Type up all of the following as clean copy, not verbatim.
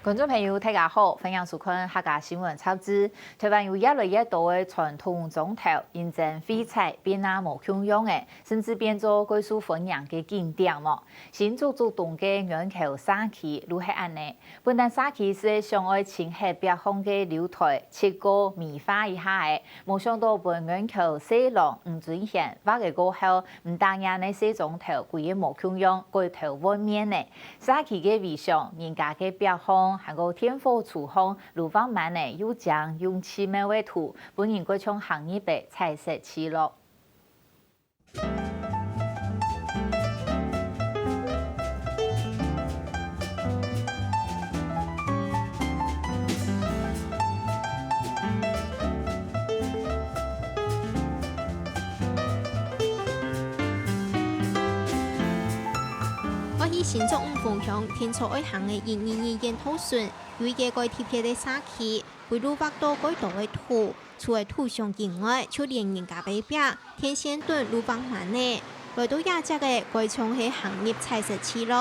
观众朋友，大家好，欢迎收看客家新闻插枝。台湾有越来越多的传统钟头，因正废材变啊无共用的，甚至变做贵属分洋的景点么？新竹竹东的源头沙溪如係安尼。本但沙溪是上爱清河北方的流台，切过美化一下的，冇想到本源头西郎吴尊贤挖嘅过后，唔但呀那些钟头贵嘅无共用，贵头外面呢，沙溪嘅微上，人家嘅北方。韩国天火厨房炉房满呢，又将用气味为土，本人过从行业被彩色起落。新竹五方向天初爱行的222研讨船，由於個貼片的沙溪，為路北到改道的土，除了土上以外，就連人家背壁天線墩路幫慢呢。來到亞隻嘅改從係行業彩色起路，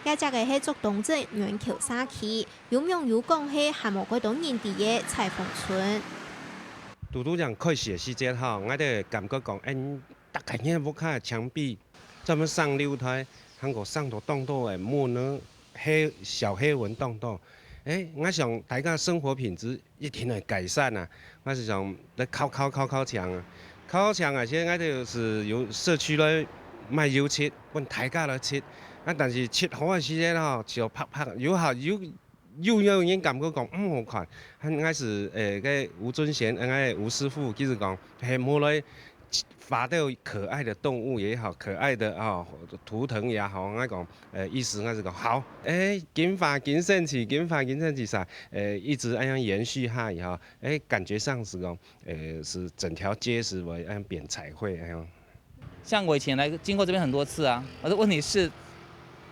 亞隻嘅係竹東鎮源橋沙溪，有名有講係韓國嗰種年代嘅彩鳳村。拄拄講開始的時間哈，我哋感覺講，大概呢屋卡牆壁，這麼上樓台。韓國上頭動到誒木呢小黑紋動到，我想大家生活品質一定會改善啊！我是想嚟靠牆啊，靠牆啊！現在就是由社區來賣油漆，揾大家來漆，但是漆好嘅時間吼，就拍有好又有人感覺講好看，我是個吳尊賢，吳師傅其實講係冇來。發到可愛的動物也好，可愛的圖騰也好，我講意思我是講好，緊發緊升起噻，一直這樣延續下以後，感覺上是講是整條街是為按扁彩繪那樣。像我以前來經過這邊很多次啊，我的問題是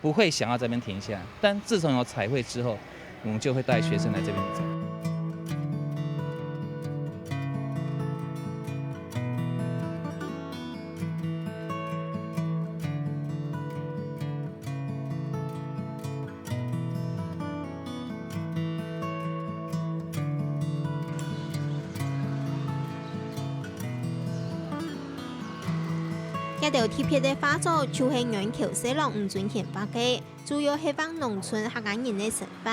不會想要這邊停下，但自從有彩繪之後，我們就會帶學生來這邊走。一條貼片的畫作就係源橋西郎吳尊賢畫嘅，主要係幫農村客家人的生活。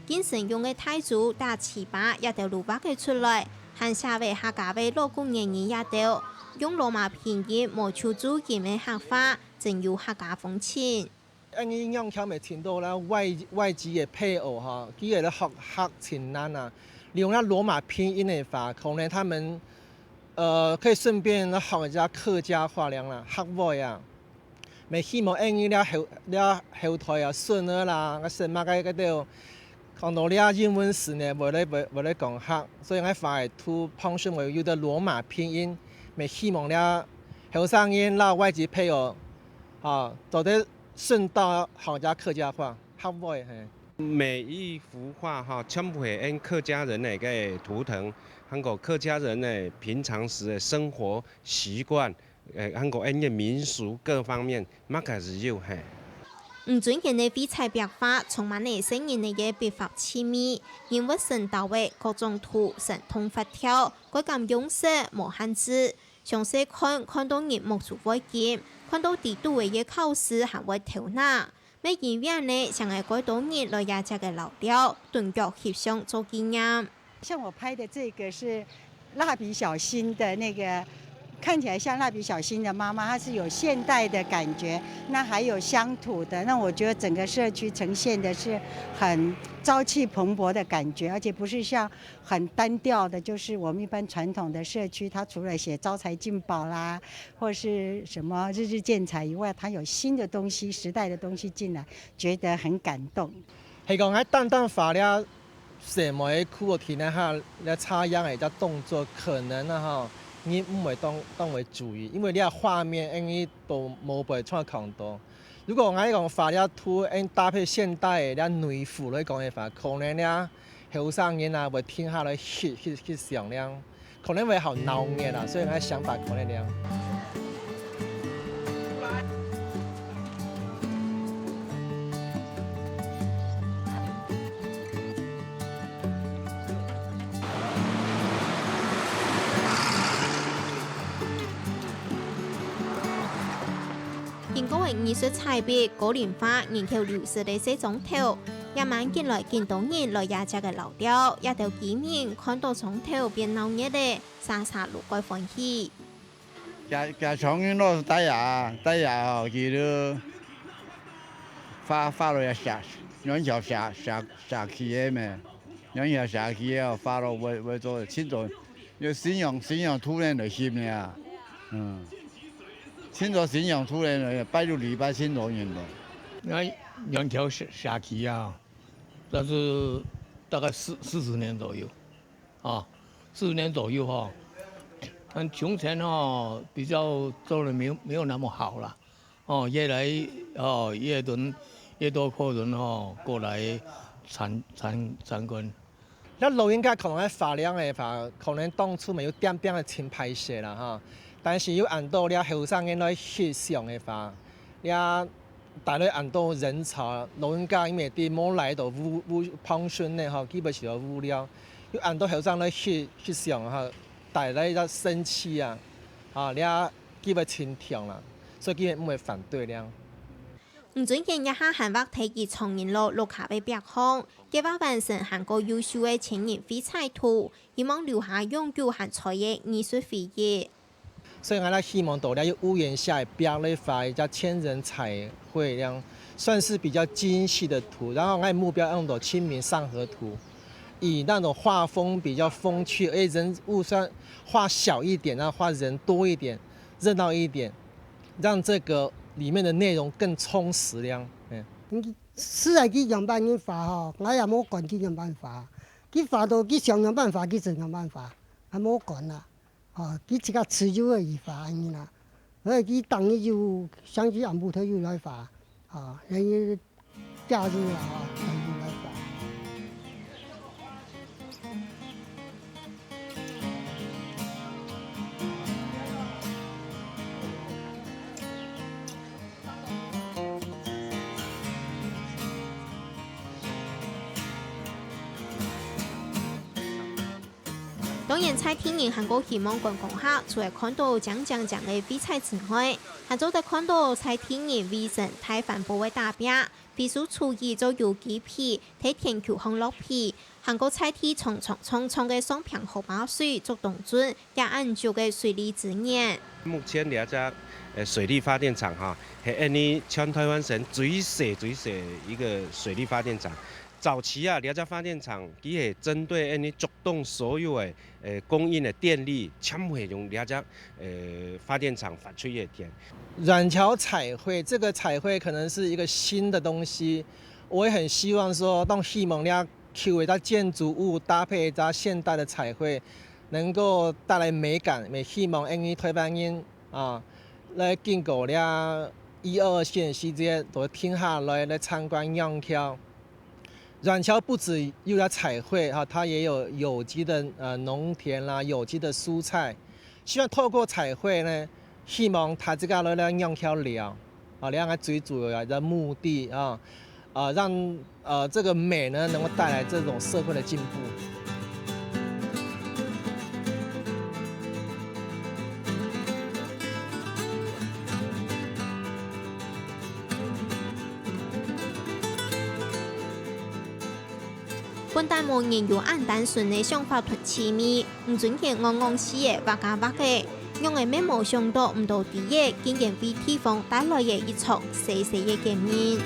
經常用嘅太祖打糍粑一條路畫嘅出來，還寫為客家嘅老工人一條，用羅馬拼音模出租金嘅客話，真有客家風情。你用橋咪聽到啦，外籍嘅配偶哈，佢哋學客情難啊，利用那羅馬拼音嘅法，可能他們。可以順便學一下客家話啦，客話呀，咪希望你後台啊順啦，我成日嗰度看到你英文時呢，為了講客，所以我發嚟圖碰上我有的羅馬拼音，咪希望你後生人啦外籍配偶啊，做得順道學一下客家話，客話係。每一幅畫哈，全部係按客家人嚟嘅圖騰。韓國客家人呢，平常時的生活習慣，韓國人嘅民俗各方面，乜嘅是有係。吳尊賢嘅廢材壁畫充滿了聲人嘅筆法氣味，人物神到位，各種圖神通發條，改咁用色無限制。詳細看到人目睭會見，看到地圖嘅考試還會頭腦。每一樣呢，想係改到人來亞隻嘅老料，頓腳協商做經驗。像我拍的這個是蠟筆小新的那個，看起來像蠟筆小新的媽媽，它是有現代的感覺，那還有鄉土的，那我覺得整個社區呈現的是很朝氣蓬勃的感覺，而且不是像很單調的，就是我們一般傳統的社區，它除了寫招財進寶啦，或是什麼日日見彩以外，它有新的東西、時代的東西進來，覺得很感動。係講喺單單發了。什麼嘅酷體呢？哈，你插秧嘅隻動作可能啊哈，你唔會當為注意，因為你個畫面你都冇被創看到。如果我講發了圖，搭配現代嘅內褲來講嘅話，可能咧後生人啊會聽下來去想咧，可能會好鬧嘅啦，所以我想法可能咧。的艺术彩笔、高龄化、人口流失的西总头，也慢近来見到人來也只嘅老調，也到幾年看到總頭變鬧熱的，沙沙路怪歡喜。家長人都帶呀哦，佢都發落一下，兩條下去嘅咩？兩條下去嘅發落為咗慶祝，要信仰突然嚟先嘅，慶祝信仰突然嚟，拜六禮拜慶祝人的。那兩條下去啊，但是大概40年左右，啊，40年左右哈。但從前比較做得沒有那麼好了，越來越多客人過來參觀。那老人家可能喺發量嘅話，可能當初沒有點的清拍攝啦哈，但是有按到了後生人來翕相嘅話，呀大概按到人潮，老人家因為啲冇來到pension咧哈，基本上都無聊，有按到後生來翕相哈。帶來一生氣啊，你基本清甜啦，所以基本唔會反對啦。最近一下韓國體育創業路陸下嘅表項，計劃完成韓國優秀嘅青年廢彩圖，希望留下永久韓彩嘅藝術回憶。所以我哋希望到了有屋檐下表咧發一家千人彩繪，樣算是比較精細的圖，然後我哋目標用到清明上河圖。以那種畫風比較風趣，而人物算畫小一點，然後畫人多一點，熱鬧一點，讓這個裡面的內容更充實了。是啊，佢樣板人畫吼，我也冇管佢樣板畫，佢畫到佢想樣板畫，佢就樣板畫，還冇管啦。哦，佢自家自由而畫安尼啦，所以佢當日就想起按部頭又來畫，啊，人家假日啦，就又來畫。當然，蔡天然韓國希望觀光客除了看到講嘅廢彩之外，還做得看到蔡天然為神太環保嘅代表，比如廚藝做有機皮、睇天球烘烙皮，韓國菜地重重嘅雙瓶荷包水做動作，也按照嘅水利資源。目前兩隻水力發電廠哈，係全台灣省最細一個水力發電廠。早期啊，兩隻發電廠佢係針對觸動所有嘅供應嘅電力，全部係用兩隻發電廠發出嘅電。軟橋彩繪，這個彩繪可能是一個新的東西，我也很希望說，當希望咧 Q 一隻建築物搭配一隻現代的彩繪，能夠帶來美感。也希望台灣人啊，來經過咧1、2線時節都停下來參觀軟橋。軟橋不止有了彩繪哈，它也有有機的農田啦，有機的蔬菜。希望透過彩繪呢，希望大家來軟橋聊啊，兩個最主要的目的啊，讓這個美呢能夠帶來這種社會的進步。本代無人有按單純的想法同痴迷，唔準嘅戇死嘅畫家畫嘅，用嘅咩冇想到唔到啲嘢，竟然為地方帶來嘅一場細細嘅革命。